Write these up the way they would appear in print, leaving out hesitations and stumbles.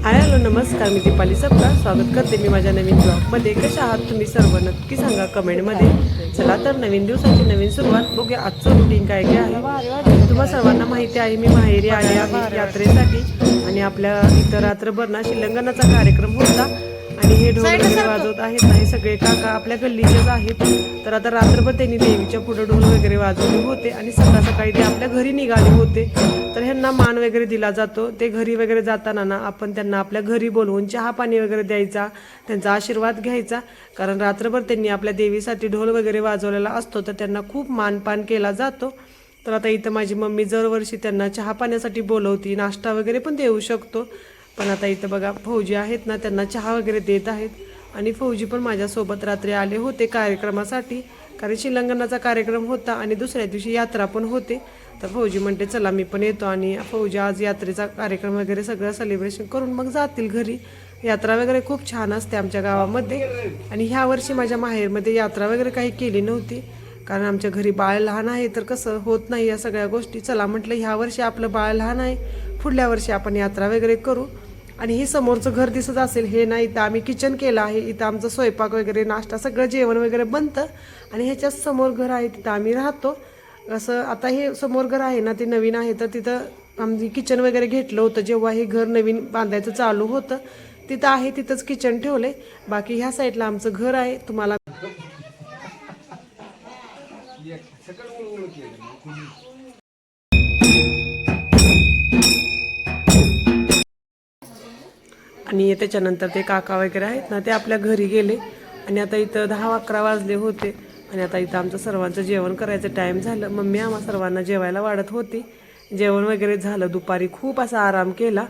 Hello नमस्कार, मी दीपाली सप्पा स्वागत करते मी माझ्या नवीन ब्लॉगमध्ये. कशा आहात तुम्ही सर्व नक्की सांगा कमेंटमध्ये. चला तर नवीन दिवसाची नवीन सुरुवात बघूया. आजचं रुटीन काय काय आहे तुम्हा सर्वांना माहिती आहे. मी माहेरी आले आहे यात्रेसाठी आणि आपल्या इथं रात्रभर ना शिलंगणाचा कार्यक्रम होता आणि हे ढोल वगैरे वाजवत आहेत ना, हे सगळे काका आपल्या गल्लीचेच आहेत. तर आता रात्रभर त्यांनी देवीच्या पुढे ढोल वगैरे वाजवले होते आणि सकाळ सकाळी ते आपल्या घरी निघाले होते. तर ह्यांना मान वगैरे दिला जातो. ते घरी वगैरे जाताना ना आपण त्यांना आपल्या घरी बोलवून चहा पाणी वगैरे द्यायचा, त्यांचा आशीर्वाद घ्यायचा. कारण रात्रभर त्यांनी आपल्या देवीसाठी ढोल वगैरे वाजवलेला असतो, तर त्यांना खूप मानपान केला जातो. तर आता इथं माझी मम्मी दरवर्षी त्यांना चहा पाण्यासाठी बोलवती, नाश्ता वगैरे पण देऊ शकतो. पण आता इथं बघा फौजी आहेत ना, त्यांना चहा वगैरे देत आहेत. आणि फौजी पण माझ्यासोबत रात्री आले होते कार्यक्रमासाठी, कारण शिलंगणाचा कार्यक्रम होता आणि दुसऱ्या दिवशी यात्रा पण होते. तर फौजी म्हणते चला मी पण येतो, आणि फौजी आज यात्रेचा कार्यक्रम वगैरे सगळं सेलिब्रेशन करून मग जातील घरी. यात्रा वगैरे खूप छान असते आमच्या गावामध्ये. आणि ह्या वर्षी माझ्या माहेरमध्ये यात्रा वगैरे काही केली नव्हती, कारण आमच्या घरी बाळ लहान आहे, तर कसं होत नाही या सगळ्या गोष्टी. चला म्हटलं ह्या वर्षी आपलं बाळ लहान आहे, पुढल्या वर्षी आपण यात्रा वगैरे करू. आणि हे समोरचं घर दिसत असेल, हे ना इथं आम्ही किचन केलं आहे. इथं आमचं स्वयंपाक वगैरे नाश्ता सगळं जेवण वगैरे बनतं आणि ह्याच्याच समोर घर आहे, तिथं आम्ही राहतो. असं आता हे समोर घर आहे ना, ते नवीन आहे, तर तिथं आम्ही किचन वगैरे घेतलं होतं जेव्हा हे घर नवीन बांधायचं चालू होतं. तिथं आहे तिथंच किचन ठेवलंय. बाकी ह्या साईडला आमचं घर आहे. तुम्हाला आणि त्याच्यानंतर ते काका वगैरे आहेत ना, ते आपल्या घरी गेले. आणि आता इथं 10-11 वाजले होते आणि आता इथं आमचं सर्वांचं जेवण करायचं टाईम झालं. मम्मी आम्हा सर्वांना जेवायला वाढत होती. जेवण वगैरे झालं. दुपारी खूप असा आराम केला,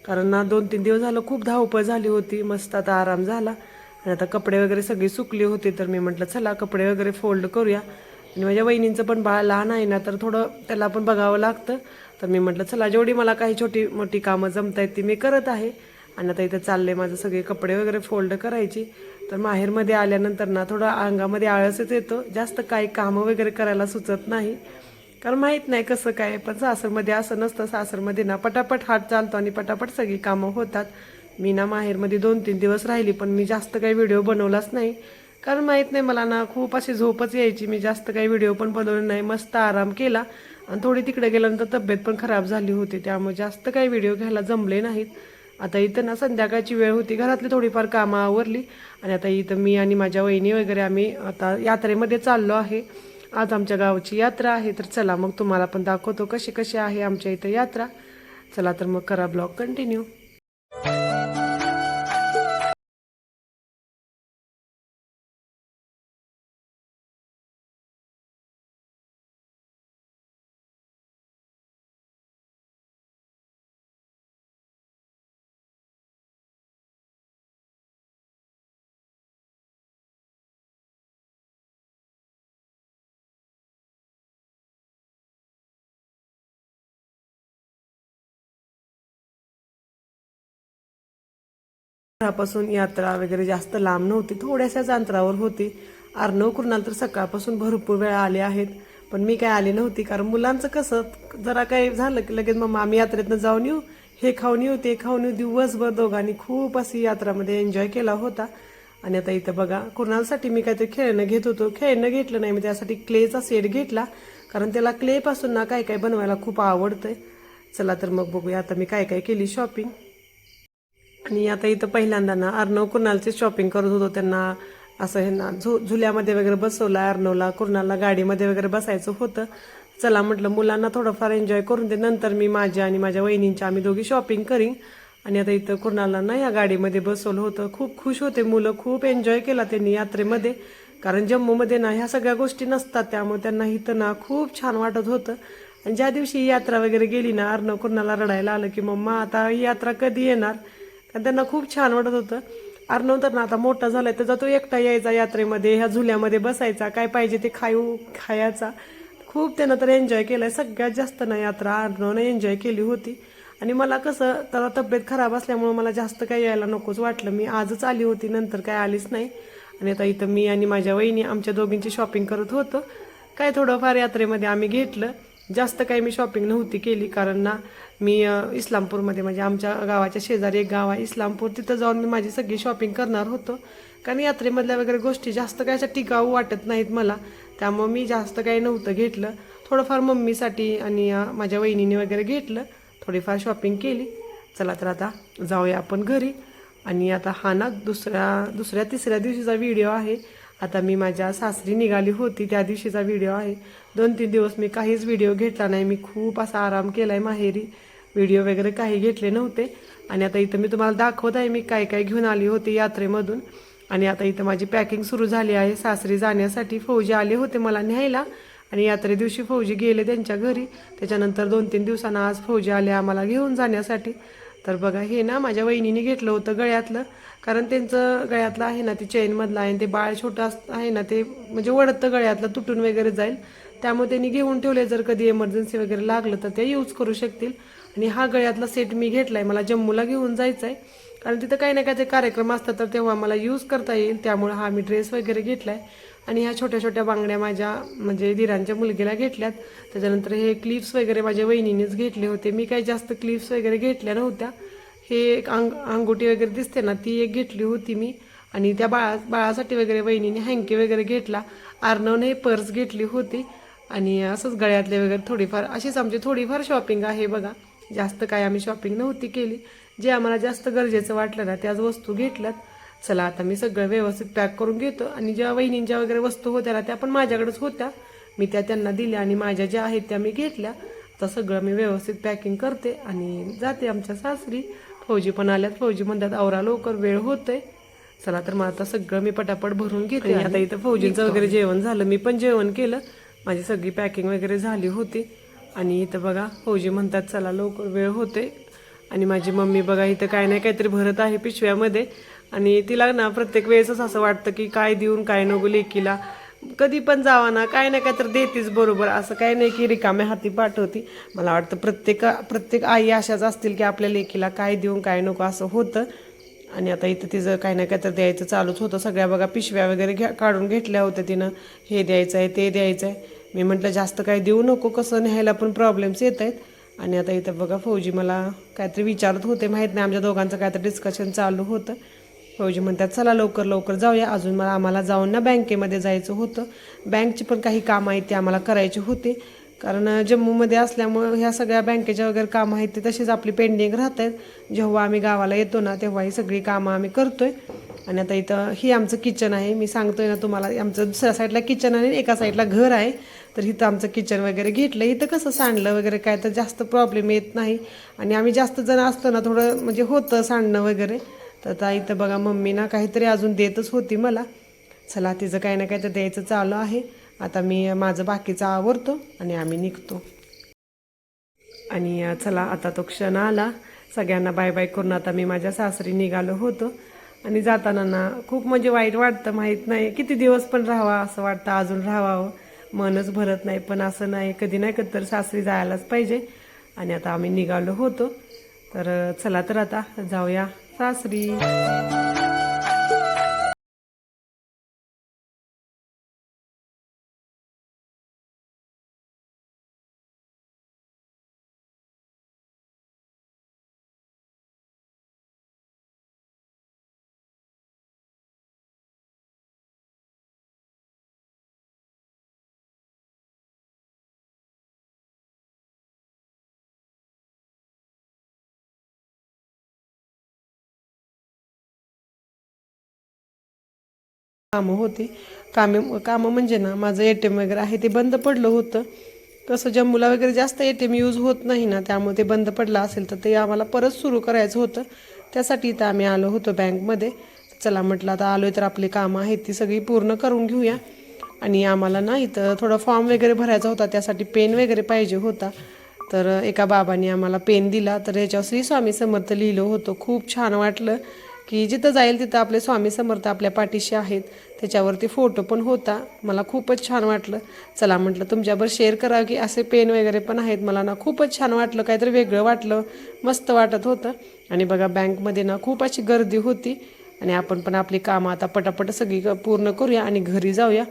कारण ना 2-3 दिवस झालं खूप धावपळ झाली होती. मस्त आता आराम झाला. आणि आता कपडे वगैरे सगळी सुकली होती, तर मी म्हटलं चला कपडे वगैरे फोल्ड करूया. आणि माझ्या वहिनींचं पण बाळ लहान आहे ना, तर थोडं त्याला पण बघावं लागतं. तर मी म्हटलं चला जेवढी मला काही छोटी मोठी कामं जमतायत ती मी करत आहे. आणि आता इथं चालले माझं सगळे कपडे वगैरे फोल्ड करायची. तर माहेरमध्ये आल्यानंतर ना थोडं अंगामध्ये आळसच येतो, जास्त काही कामं वगैरे करायला सुचत नाही, कारण माहीत नाही कसं काय. पण सासरमध्ये असं नसतं. सासरमध्ये ना पटापट हात चालतो आणि पटापट सगळी कामं होतात. मी ना माहेरमध्ये 2-3 दिवस राहिली, पण मी जास्त काही व्हिडिओ बनवलाच नाही, कारण माहीत नाही मला ना खूप अशी झोपच यायची. मी जास्त काही व्हिडिओ पण बनवले नाही, मस्त आराम केला. आणि थोडी तिकडे गेल्यानंतर तब्येत पण खराब झाली होती, त्यामुळे जास्त काही व्हिडिओ घ्यायला जमले नाहीत. आता इथं ना संध्याकाळची वेळ होती, घरातली थोडीफार कामं आवरली आणि आता इथं मी आणि माझ्या वहिनी वगैरे आम्ही आता यात्रेमध्ये चाललो आहे. आज आमच्या गावची यात्रा आहे, तर चला मग तुम्हाला पण दाखवतो कशी कशी आहे आमच्या इथं यात्रा. चला तर मग करा ब्लॉग कंटिन्यू. घरापासून यात्रा वगैरे जास्त लांब नव्हती, थोड्याशाच अंतरावर होती. अर्णव कुर्नाल तर सकाळपासून भरपूर वेळा आले आहेत, पण मी काय आली नव्हती, कारण मुलांचं कसं जरा काही झालं की लगेच मग आम्ही यात्रेतनं जाऊन येऊ, हे खाऊन येऊ ते खाऊन येऊ. दिवसभर दोघांनी खूप अशी यात्रामध्ये एन्जॉय केला होता. आणि आता इथं बघा कुर्नालसाठी मी काहीतरी खेळणं घेत होतो. खेळणं घेतलं नाही, मी त्यासाठी क्लेचा सेट घेतला, कारण त्याला क्लेपासून ना काय काय बनवायला खूप आवडतंय. चला तर मग बघूया आता मी काय काय केली शॉपिंग. आणि आता इथं पहिल्यांदा ना अर्णव कुर्नालची शॉपिंग करत होतो. त्यांना असं हे ना झुल्यामध्ये वगैरे बसवलं. अर्णवला कुर्नालला गाडीमध्ये वगैरे बसायचं होतं. चला म्हटलं मुलांना थोडंफार एन्जॉय करून दे, नंतर मी माझ्या आणि माझ्या वहिनींच्या आम्ही दोघी शॉपिंग करीन. आणि आता इथं कुर्नालला ना या गाडीमध्ये बसवलं होतं. खूप खुश होते मुलं, खूप एन्जॉय केला त्यांनी यात्रेमध्ये, कारण जम्मूमध्ये ना ह्या सगळ्या गोष्टी नसतात, त्यामुळे त्यांना इथं ना खूप छान वाटत होतं. आणि ज्या दिवशी ही यात्रा वगैरे गेली ना, अर्णव कुर्नालला रडायला आलं की मम्मा आता ही यात्रा कधी येणार, कारण त्यांना खूप छान वाटत होतं. अर्णव तर ना आता मोठा झालाय, त्याचा तो एकटा यायचा यात्रेमध्ये, ह्या झुल्यामध्ये बसायचा, काय पाहिजे ते खायचा. खूप त्यानं तर एन्जॉय केलाय. सगळ्यात जास्त ना यात्रा अर्णवनं एन्जॉय केली होती. आणि मला कसं त्याला तब्येत खराब असल्यामुळे मला जास्त काही यायला नकोच वाटलं, मी आजच आली होती, नंतर काय आलीच नाही. आणि आता इथं मी आणि माझ्या वहिनी आमच्या दोघींची शॉपिंग करत होतो. काय थोडंफार यात्रेमध्ये आम्ही घेतलं. जास्त काही मी शॉपिंग नव्हती केली, कारण ना मी इस्लामपूरमध्ये म्हणजे आमच्या गावाच्या शेजारी एक गाव आहे इस्लामपूर, तिथं जाऊन मी माझी सगळी शॉपिंग करणार होतो. कारण यात्रेमधल्या वगैरे गोष्टी जास्त काय अशा टिकाऊ वाटत नाहीत मला, त्यामुळे मी जास्त काही नव्हतं घेतलं. थोडंफार मम्मीसाठी आणि माझ्या वहिनीने वगैरे घेतलं, थोडीफार शॉपिंग केली. चला तर आता जाऊया आपण घरी. आणि आता हा ना दुसऱ्या तिसऱ्या दिवशीचा व्हिडिओ आहे. आता मी माझ्या सासरी निघाली होती त्या दिवशीचा व्हिडिओ आहे. 2-3 दिवस मी काहीच व्हिडिओ घेतला नाही. मी खूप असा आराम केला आहे माहेरी, व्हिडिओ वगैरे काही घेतले नव्हते. आणि आता इथं मी तुम्हाला दाखवत आहे मी काय काय घेऊन आली होती यात्रेमधून. आणि आता इथं माझी पॅकिंग सुरू झाली आहे सासरी जाण्यासाठी. फौजी आले होते मला न्यायला आणि यात्रे दिवशी फौजी गेले त्यांच्या घरी. त्याच्यानंतर 2-3 दिवसांना आज फौजी आले आम्हाला घेऊन जाण्यासाठी. तर बघा हे ना माझ्या वहिनीने घेतलं होतं गळ्यातलं, कारण त्यांचं गळ्यातलं आहे ना ती चेनमधलं आहे, ते बाळ छोटं आहे ना ते म्हणजे वडतं गळ्यातलं, तुटून वगैरे जाईल, त्यामुळे त्यांनी घेऊन ठेवले, जर कधी इमर्जन्सी वगैरे लागलं तर ते यूज करू शकतील. आणि हा गळ्यातला सेट मी घेतलाय, मला जम्मूला घेऊन जायचं आहे, कारण तिथं काही ना काही कार्यक्रम असतात तर तेव्हा मला यूज करता येईल, त्यामुळे हा मी ड्रेस वगैरे घेतलाय. आणि ह्या छोट्या छोट्या बांगड्या माझ्या म्हणजे दिरांच्या मुलगीला घेतल्यात. त्याच्यानंतर हे क्लिप्स वगैरे माझ्या वहिनीनेच घेतले होते, मी काही जास्त क्लिप्स वगैरे घेतल्या नव्हत्या. हे एक अंगुठी वगैरे दिसते ना ती एक घेतली होती मी. आणि त्या बाळासाठी वगैरे वहिनीने हँकी वगैरे घेतला. आर्नवने पर्स घेतली होती. आणि असंच गळ्यातले वगैरे थोडीफार अशीच आमची थोडीफार शॉपिंग आहे बघा. जास्त काय आम्ही शॉपिंग नव्हती केली, जे आम्हाला जास्त गरजेचं वाटलं ना त्याच वस्तू घेतल्यात. चला आता मी सगळं व्यवस्थित पॅक करून घेतो. आणि ज्या वहिनींच्या वगैरे वस्तू होत्या ना त्या पण माझ्याकडेच होत्या, मी त्या त्यांना दिल्या आणि माझ्या ज्या आहेत त्या मी घेतल्या. तर सगळं मी व्यवस्थित पॅकिंग करते आणि जाते आमच्या सासरी. फौजी पण आल्यात, फौजी म्हणतात आवरा लवकर वेळ होतोय. चला तर मग आता सगळं मी पटापट भरून घेते. आता इथं फौजींचं वगैरे जेवण झालं, मी पण जेवण केलं, माझी सगळी पॅकिंग वगैरे झाली होती. आणि इथं बघा फौजी म्हणतात चला लवकर वेळ होते. आणि माझी मम्मी बघा इथं काय नाही काहीतरी भरत आहे पिशव्यामध्ये. आणि तिला ना प्रत्येक वेळेसच असं वाटतं की काय देऊन काय नको लेकीला, कधी पण जावा ना काय ना काय तर देतीच बरोबर, असं काय नाही की रिकाम्या हाती पाठवती. मला वाटतं प्रत्येक आई अशाच असतील की आपल्या लेकीला काय देऊन काय नको असं होतं. आणि आता इथं तिचं काय ना काय तर द्यायचं चालूच होतं. सगळ्या बघा पिशव्या वगैरे काढून घेतल्या होत्या तिनं, हे द्यायचं आहे ते द्यायचं आहे. मी म्हटलं जास्त काय देऊ नको, कसं न्यायला पण प्रॉब्लेम्स येत आहेत. आणि आता इथं बघा फौजी मला काहीतरी विचारत होते, माहीत नाही आमच्या दोघांचं काहीतरी डिस्कशन चालू होतं. फौजी म्हणतात चला लवकर लवकर जाऊया, अजून आम्हाला जाऊन ना बँकेमध्ये जायचं होतं. बँकची पण काही कामं आहेत ते आम्हाला करायचे होते, कारण जम्मूमध्ये असल्यामुळं ह्या सगळ्या बँकेच्या वगैरे कामं आहेत ते तशीच आपली पेंडिंग राहत आहेत. जेव्हा आम्ही गावाला येतो ना तेव्हा ही सगळी कामं आम्ही करतोय. आणि आता इथं ही आमचं किचन आहे, मी सांगतोय ना तुम्हाला, आमचं दुसऱ्या साईडला किचन आणि एका साईडला घर आहे. तर इथं आमचं किचन वगैरे घेतलं. इथं कसं सांडलं वगैरे काय तर जास्त प्रॉब्लेम येत नाही. आणि आम्ही जास्त जण असतो ना थोडं म्हणजे होतं सांडणं वगैरे. तर आता इथं बघा मम्मी ना काहीतरी अजून देतच होती मला. चला तिचं काही ना काही तर द्यायचं चालू आहे. आता मी माझं बाकीचं आवरतो आणि आम्ही निघतो. आणि चला आता तो क्षण आला, सगळ्यांना बाय बाय करून आता मी माझ्या सासरी निघालो होतो. आणि जाताना ना खूप म्हणजे वाईट वाटतं, माहीत नाही किती दिवस पण राहावा असं वाटतं, अजून राहावं मनच भरत नाही. पण असं नाही, कधी नाही कधी तर सासरी जायलाच पाहिजे. आणि आता आम्ही निघालो होतो. तर चला तर आता जाऊया सासरी. कामं होती, कामं म्हणजे ना माझं ATM वगैरे आहे ते बंद पडलं होतं. कसं जम्मूला वगैरे जास्त ATM यूज होत नाही ना, त्यामुळे ते बंद पडलं असेल तर ते आम्हाला परत सुरू करायचं होतं. त्यासाठी इथं आम्ही आलो होतो बँकमध्ये. चला म्हटलं आता आलोय तर आपली कामं आहेत ती सगळी पूर्ण करून घेऊया. आणि आम्हाला ना इथं थोडा फॉर्म वगैरे भरायचा होता, त्यासाठी पेन वगैरे पाहिजे होता. तर एका बाबांनी आम्हाला पेन दिला, तर याच्यावर श्री स्वामी समर्थ लिहिलं होतं. खूप छान वाटलं की जिथं जाईल तिथं आपले स्वामी समर्थ आपल्या पाठीशी आहेत. त्याच्यावरती फोटो पण होता, मला खूपच छान वाटलं. चला म्हटलं तुमच्याबरोबर शेअर करावं की असे पेन वगैरे पण आहेत. मला ना खूपच छान वाटलं, काहीतरी वेगळं वाटलं, मस्त वाटत होतं. आणि बघा बँकमध्ये ना खूप अशी गर्दी होती. आणि आपण पण आपली कामं आता पटापट सगळी पूर्ण करूया आणि घरी जाऊया.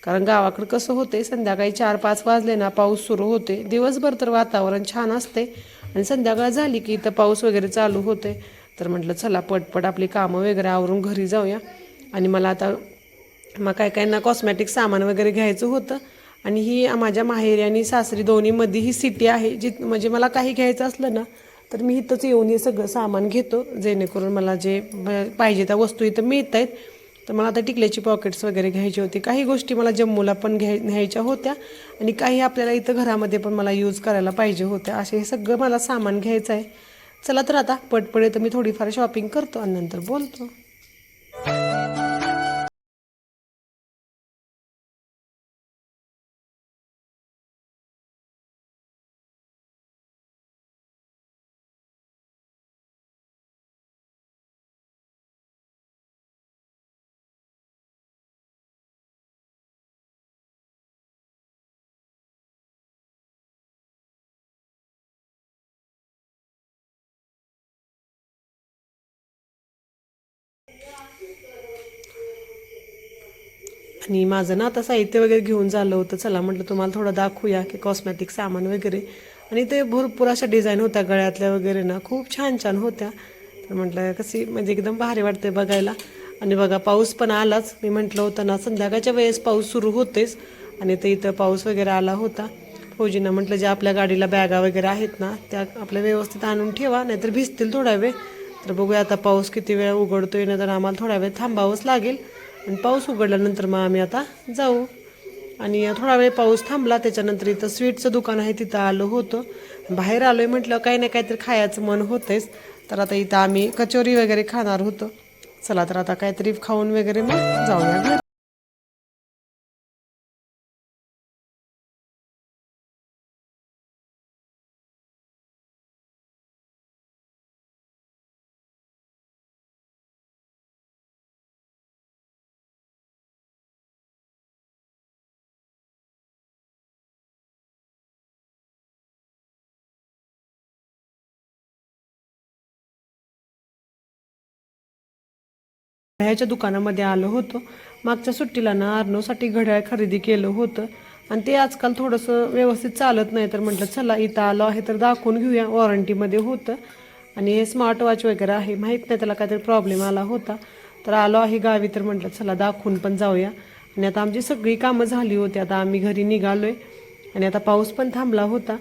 कारण गावाकडं कसं होते संध्याकाळी 4-5 वाजले ना पाऊस सुरू होते. दिवसभर तर वातावरण छान असते आणि संध्याकाळ झाली की इथं पाऊस वगैरे चालू होते. तर म्हटलं चला पटपट आपली कामं वगैरे आवरून घरी जाऊया. आणि मला आता मग काय ना कॉस्मॅटिक सामान वगैरे घ्यायचं होतं. आणि ही माझ्या माहेरी आणि सासरी दोन्हीमध्ये ही सिटी आहे म्हणजे मला काही घ्यायचं असलं ना तर मी इथंच येऊन हे सगळं सामान घेतो, जेणेकरून मला जे पाहिजे त्या वस्तू इथं मिळत आहेत. तर मला आता टिकल्याची पॉकेट्स वगैरे घ्यायची होती. काही गोष्टी मला जम्मूला पण न्यायच्या होत्या आणि काही आपल्याला इथं घरामध्ये पण मला यूज करायला पाहिजे होत्या. असे हे सगळं मला सामान घ्यायचं आहे. चला तर आता पटपट तर मी थोडीफार शॉपिंग करतो आणि नंतर बोलतो. आणि माझं ना आता साहित्य वगैरे घेऊन झालं होतं. चला म्हटलं तुम्हाला थोडं दाखवूया की कॉस्मॅटिक सामान वगैरे. आणि ते भरपूर अशा डिझाईन होत्या गळ्यातल्या वगैरे ना, खूप छान छान होत्या. तर म्हटलं कशी म्हणजे एकदम भारी वाटते बघायला. आणि बघा पाऊस पण आलाच. मी म्हटलं होतं ना संध्याकाळच्या वेळेस पाऊस सुरू होतेच आणि ते इथं पाऊस वगैरे आला होता. फौजीनं म्हटलं जे आपल्या गाडीला बॅगा वगैरे आहेत ना त्या आपल्या व्यवस्थित आणून ठेवा, नाहीतर भिजतील थोडा वेळ. तर बघूया आता पाऊस किती वेळ उघडतोय ना, तर आम्हाला थोडा वेळ थांबावंच लागेल. आणि पाऊस उघडल्यानंतर मग आम्ही आता जाऊ. आणि थोडा वेळ पाऊस थांबला त्याच्यानंतर इथं स्वीटचं दुकान आहे तिथं आलो होतो. बाहेर आलोय म्हटलं काही ना काहीतरी खायचं मन होतंच. तर आता इथं आम्ही कचोरी वगैरे खाणार होतो. चला तर आता काहीतरी खाऊन वगैरे मग जाऊया घरी. ह्याच्या दुकानामध्ये आलो होतो. मागच्या सुट्टीला ना अर्नवसाठी घड्याळ खरेदी केलं होतं आणि ते आजकाल थोडंसं व्यवस्थित चालत नाही. तर म्हटलं चला इथं आलो आहे तर दाखवून घेऊया. वॉरंटीमध्ये होतं आणि हे स्मार्ट वॉच वगैरे आहे. माहीत नाही त्याला काहीतरी प्रॉब्लेम आला होता. तर आलो आहे गावी तर म्हटलं चला दाखवून पण जाऊया. आणि आता आमची सगळी कामं झाली होती. आता आम्ही घरी निघालोय आणि आता पाऊस पण थांबला होता.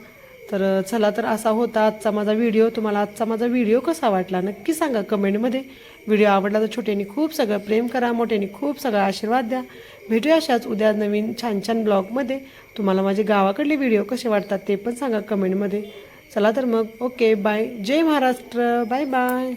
तर चला तर असा होता आजचा माझा व्हिडिओ. तुम्हाला आजचा माझा व्हिडिओ कसा वाटला नक्की सांगा कमेंटमध्ये. व्हिडिओ आवडला तर छोट्याने खूप सगळं प्रेम करा, मोठ्याने खूप सगळा आशीर्वाद द्या. भेटूया अशाच उद्या नवीन छान छान ब्लॉगमध्ये. तुम्हाला माझे गावाकडले व्हिडिओ कसे वाटतात ते पण सांगा कमेंटमध्ये. चला तर मग ओके बाय. जय महाराष्ट्र. Bye bye.